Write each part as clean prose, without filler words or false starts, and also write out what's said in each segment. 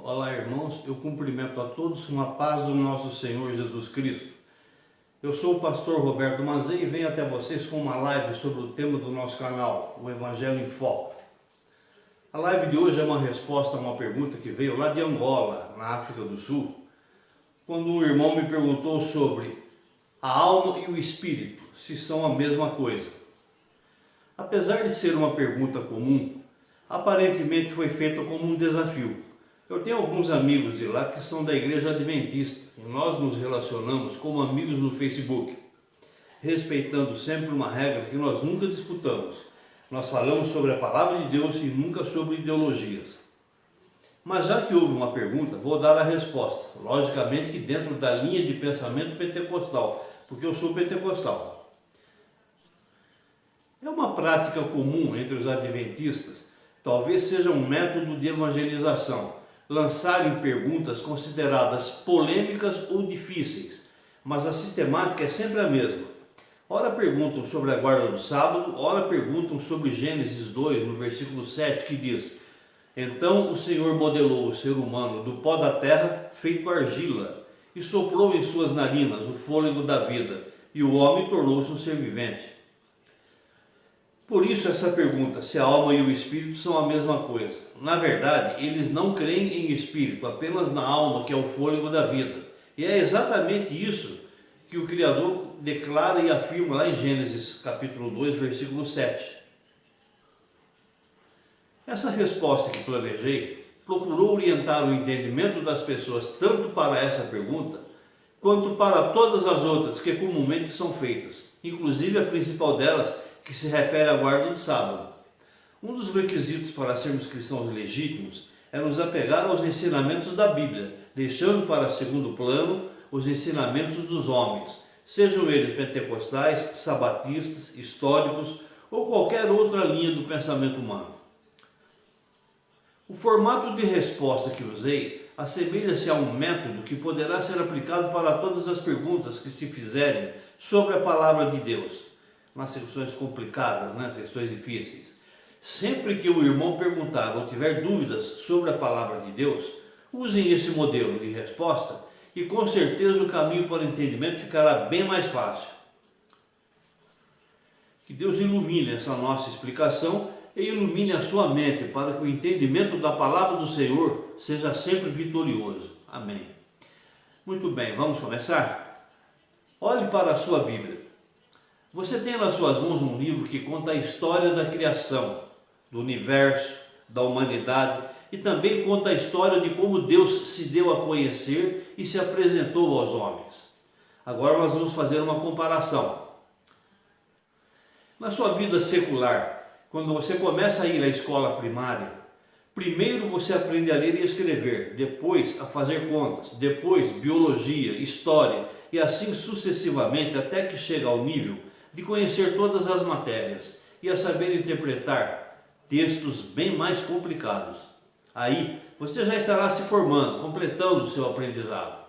Olá, irmãos, eu cumprimento a todos com a paz do nosso Senhor Jesus Cristo. Eu sou o pastor Roberto Mazei e venho até vocês com uma live sobre o tema do nosso canal, o Evangelho em Foco. A live de hoje é uma resposta a uma pergunta que veio lá de Angola, na África do Sul, quando um irmão me perguntou sobre a alma e o espírito, se são a mesma coisa. Apesar de ser uma pergunta comum, aparentemente foi feita como um desafio. Eu tenho alguns amigos de lá que são da igreja adventista e nós nos relacionamos como amigos no Facebook, respeitando sempre uma regra que nós nunca disputamos. Nós falamos sobre a palavra de Deus e nunca sobre ideologias. Mas já que houve uma pergunta, vou dar a resposta, logicamente que dentro da linha de pensamento pentecostal, porque eu sou pentecostal. É uma prática comum entre os adventistas, talvez seja um método de evangelização, lançarem perguntas consideradas polêmicas ou difíceis, mas a sistemática é sempre a mesma. Ora perguntam sobre a guarda do sábado, ora perguntam sobre Gênesis 2, no versículo 7, que diz: então o Senhor modelou o ser humano do pó da terra, feito argila, e soprou em suas narinas o fôlego da vida, e o homem tornou-se um ser vivente. Por isso essa pergunta, se a alma e o espírito são a mesma coisa. Na verdade, eles não creem em espírito, apenas na alma, que é o fôlego da vida. E é exatamente isso que o Criador declara e afirma lá em Gênesis capítulo 2, versículo 7. Essa resposta que planejei procurou orientar o entendimento das pessoas tanto para essa pergunta, quanto para todas as outras que comumente são feitas, inclusive a principal delas, que se refere à guarda do sábado. Um dos requisitos para sermos cristãos legítimos é nos apegar aos ensinamentos da Bíblia, deixando para segundo plano os ensinamentos dos homens, sejam eles pentecostais, sabatistas, históricos ou qualquer outra linha do pensamento humano. O formato de resposta que usei assemelha-se a um método que poderá ser aplicado para todas as perguntas que se fizerem sobre a palavra de Deus, nas questões complicadas, questões difíceis. Sempre que o irmão perguntar ou tiver dúvidas sobre a palavra de Deus, usem esse modelo de resposta e com certeza o caminho para o entendimento ficará bem mais fácil. Que Deus ilumine essa nossa explicação e ilumine a sua mente para que o entendimento da palavra do Senhor seja sempre vitorioso. Amém. Muito bem, vamos começar? Olhe para a sua Bíblia. Você tem nas suas mãos um livro que conta a história da criação, do universo, da humanidade e também conta a história de como Deus se deu a conhecer e se apresentou aos homens. Agora nós vamos fazer uma comparação. Na sua vida secular, quando você começa a ir à escola primária, primeiro você aprende a ler e escrever, depois a fazer contas, depois biologia, história e assim sucessivamente até que chega ao nível de conhecer todas as matérias e a saber interpretar textos bem mais complicados. Aí você já estará se formando, completando o seu aprendizado.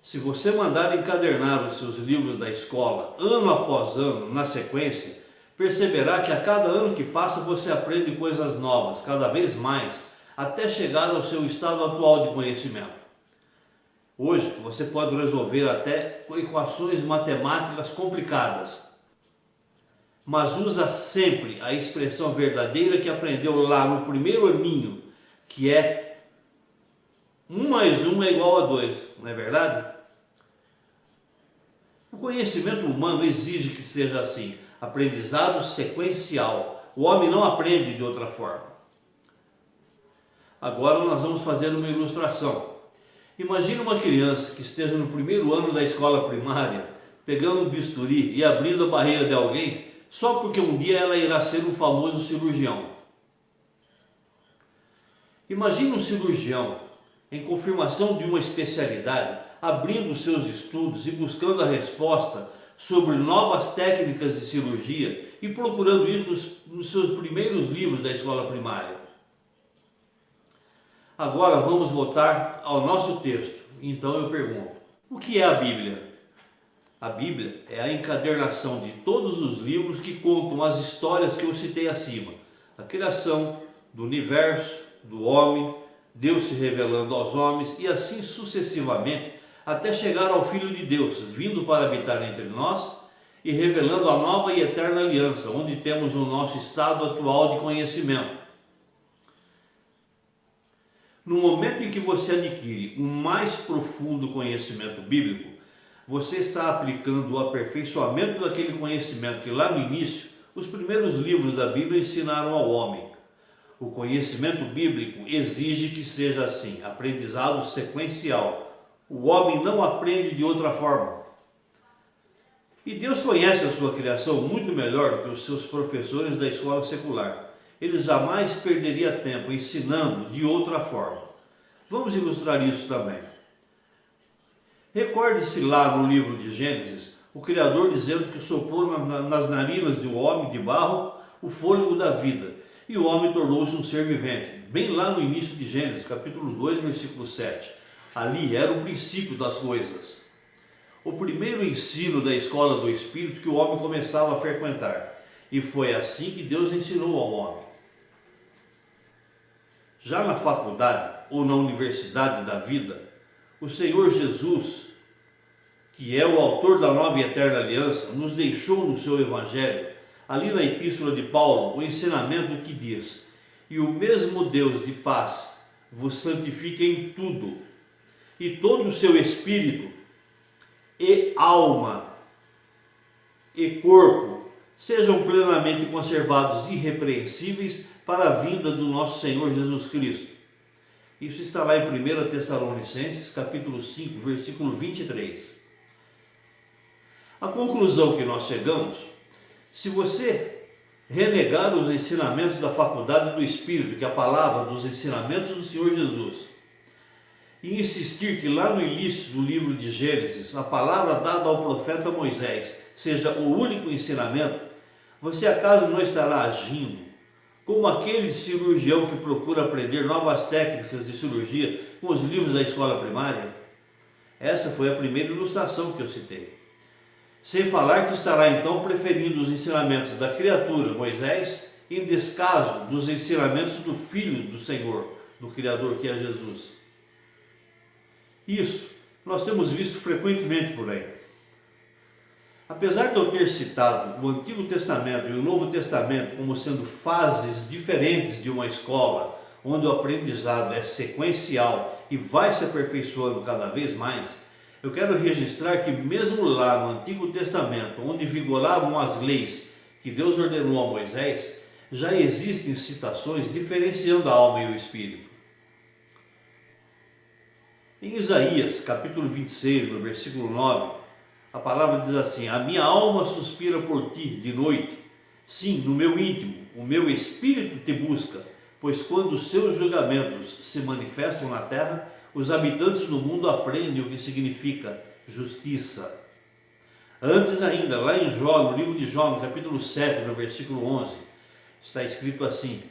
Se você mandar encadernar os seus livros da escola, ano após ano, na sequência, perceberá que a cada ano que passa você aprende coisas novas, cada vez mais, até chegar ao seu estado atual de conhecimento. Hoje você pode resolver até equações matemáticas complicadas, mas usa sempre a expressão verdadeira que aprendeu lá no primeiro aninho, que é 1 mais 1 é igual a 2, não é verdade? O conhecimento humano exige que seja assim, aprendizado sequencial. O homem não aprende de outra forma. Agora nós vamos fazer uma ilustração. Imagine uma criança que esteja no primeiro ano da escola primária, pegando um bisturi e abrindo a barriga de alguém, só porque um dia ela irá ser um famoso cirurgião. Imagine um cirurgião, em confirmação de uma especialidade, abrindo seus estudos e buscando a resposta sobre novas técnicas de cirurgia e procurando isso nos seus primeiros livros da escola primária. Agora vamos voltar ao nosso texto. Então eu pergunto, o que é a Bíblia? A Bíblia é a encadernação de todos os livros que contam as histórias que eu citei acima. A criação, do universo, do homem, Deus se revelando aos homens e assim sucessivamente, até chegar ao Filho de Deus, vindo para habitar entre nós e revelando a nova e eterna aliança, onde temos o nosso estado atual de conhecimento. No momento em que você adquire um mais profundo conhecimento bíblico, você está aplicando o aperfeiçoamento daquele conhecimento que lá no início, os primeiros livros da Bíblia ensinaram ao homem. O conhecimento bíblico exige que seja assim, aprendizado sequencial. O homem não aprende de outra forma. E Deus conhece a sua criação muito melhor do que os seus professores da escola secular. Ele jamais perderia tempo ensinando de outra forma. Vamos ilustrar isso também. Recorde-se lá no livro de Gênesis, o Criador dizendo que soprou nas narinas do homem de barro o fôlego da vida, e o homem tornou-se um ser vivente. Bem lá no início de Gênesis, capítulo 2, versículo 7. Ali era o princípio das coisas. O primeiro ensino da escola do Espírito que o homem começava a frequentar. E foi assim que Deus ensinou ao homem. Já na faculdade ou na universidade da vida, o Senhor Jesus, que é o autor da nova e eterna aliança, nos deixou no seu Evangelho, ali na Epístola de Paulo, o ensinamento que diz: e o mesmo Deus de paz vos santifique em tudo, e todo o seu espírito, e alma, e corpo, sejam plenamente conservados irrepreensíveis para a vinda do nosso Senhor Jesus Cristo. Isso está lá em 1 Tessalonicenses, capítulo 5, versículo 23. A conclusão que nós chegamos: se você renegar os ensinamentos da faculdade do Espírito, que é a palavra dos ensinamentos do Senhor Jesus, e insistir que lá no início do livro de Gênesis, a palavra dada ao profeta Moisés seja o único ensinamento, você acaso não estará agindo como aquele cirurgião que procura aprender novas técnicas de cirurgia com os livros da escola primária? Essa foi a primeira ilustração que eu citei. Sem falar que estará então preferindo os ensinamentos da criatura Moisés em descaso dos ensinamentos do Filho do Senhor, do Criador, que é Jesus. Isso nós temos visto frequentemente por aí. Apesar de eu ter citado o Antigo Testamento e o Novo Testamento como sendo fases diferentes de uma escola, onde o aprendizado é sequencial e vai se aperfeiçoando cada vez mais, eu quero registrar que mesmo lá no Antigo Testamento, onde vigoravam as leis que Deus ordenou a Moisés, já existem citações diferenciando a alma e o espírito. Em Isaías, capítulo 26, no versículo 9, a palavra diz assim: a minha alma suspira por ti de noite, sim, no meu íntimo, o meu espírito te busca, pois quando os seus julgamentos se manifestam na terra, os habitantes do mundo aprendem o que significa justiça. Antes ainda, lá em Jó, no livro de Jó, no capítulo 7, no versículo 11, está escrito assim: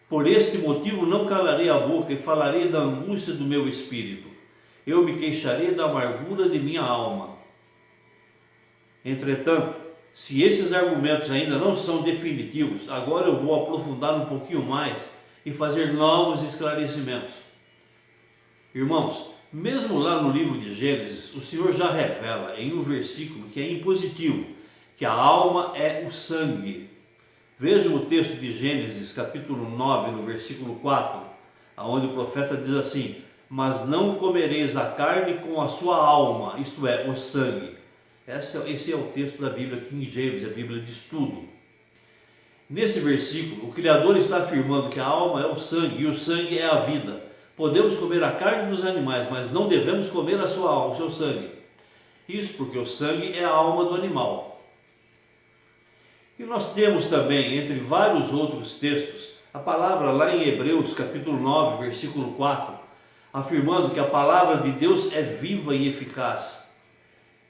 por este motivo não calarei a boca e falarei da angústia do meu espírito. Eu me queixarei da amargura de minha alma. Entretanto, se esses argumentos ainda não são definitivos, agora eu vou aprofundar um pouquinho mais e fazer novos esclarecimentos. Irmãos, mesmo lá no livro de Gênesis, o Senhor já revela em um versículo que é impositivo, que a alma é o sangue. Vejam o texto de Gênesis, capítulo 9, no versículo 4, onde o profeta diz assim: mas não comereis a carne com a sua alma, isto é, o sangue. Esse é o texto da Bíblia King James, a Bíblia de estudo. Nesse versículo, o Criador está afirmando que a alma é o sangue e o sangue é a vida. Podemos comer a carne dos animais, mas não devemos comer a sua alma, o seu sangue. Isso porque o sangue é a alma do animal. E nós temos também, entre vários outros textos, a palavra lá em Hebreus, capítulo 9, versículo 4, afirmando que a palavra de Deus é viva e eficaz,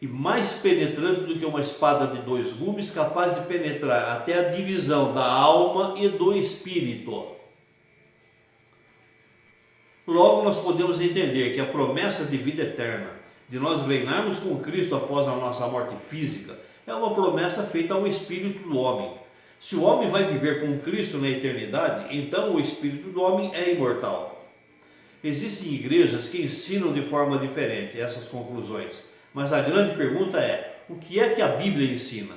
e mais penetrante do que uma espada de dois gumes, capaz de penetrar até a divisão da alma e do espírito. Logo nós podemos entender que a promessa de vida eterna, de nós reinarmos com Cristo após a nossa morte física, é uma promessa feita ao espírito do homem. Se o homem vai viver com Cristo na eternidade, então o espírito do homem é imortal. Existem igrejas que ensinam de forma diferente essas conclusões, mas a grande pergunta é: o que é que a Bíblia ensina?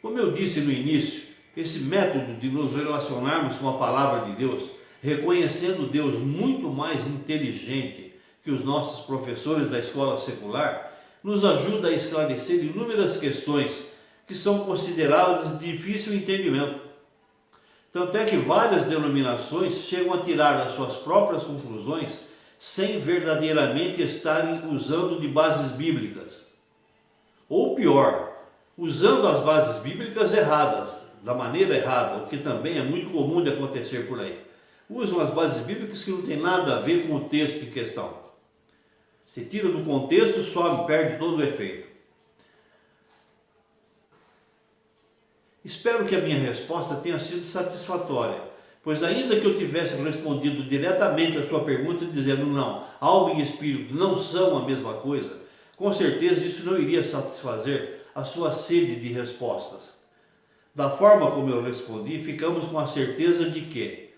Como eu disse no início, esse método de nos relacionarmos com a palavra de Deus, reconhecendo Deus muito mais inteligente que os nossos professores da escola secular, nos ajuda a esclarecer inúmeras questões que são consideradas de difícil entendimento. Tanto é que várias denominações chegam a tirar as suas próprias conclusões sem verdadeiramente estarem usando de bases bíblicas. Ou pior, usando as bases bíblicas erradas, da maneira errada, o que também é muito comum de acontecer por aí. Usam as bases bíblicas que não tem nada a ver com o texto em questão. Se tira do contexto, sobe, perde todo o efeito. Espero que a minha resposta tenha sido satisfatória, pois ainda que eu tivesse respondido diretamente a sua pergunta dizendo não, alma e espírito não são a mesma coisa, com certeza isso não iria satisfazer a sua sede de respostas. Da forma como eu respondi, ficamos com a certeza de que,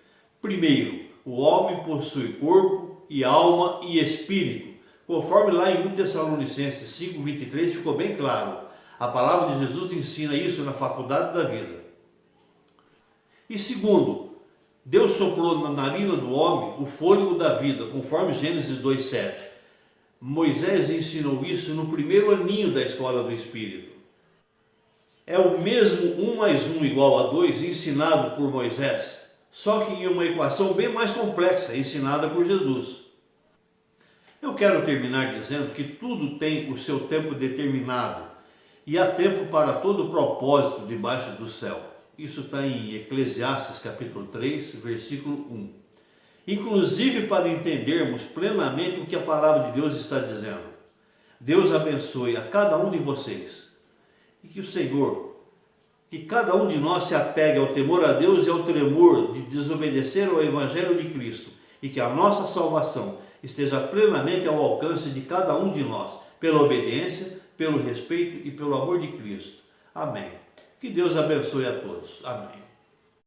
primeiro, o homem possui corpo e alma e espírito, conforme lá em 1 Tessalonicenses 5:23 ficou bem claro. A palavra de Jesus ensina isso na faculdade da vida. E segundo, Deus soprou na narina do homem o fôlego da vida, conforme Gênesis 2:7. Moisés ensinou isso no primeiro aninho da escola do Espírito. É o mesmo 1 mais 1 igual a 2 ensinado por Moisés, só que em uma equação bem mais complexa, ensinada por Jesus. Eu quero terminar dizendo que tudo tem o seu tempo determinado e há tempo para todo propósito debaixo do céu. Isso está em Eclesiastes capítulo 3, versículo 1. Inclusive para entendermos plenamente o que a palavra de Deus está dizendo. Deus abençoe a cada um de vocês. E que o Senhor, que cada um de nós se apegue ao temor a Deus e ao tremor de desobedecer ao Evangelho de Cristo. E que a nossa salvação esteja plenamente ao alcance de cada um de nós, pela obediência, pelo respeito e pelo amor de Cristo. Amém. Que Deus abençoe a todos. Amém.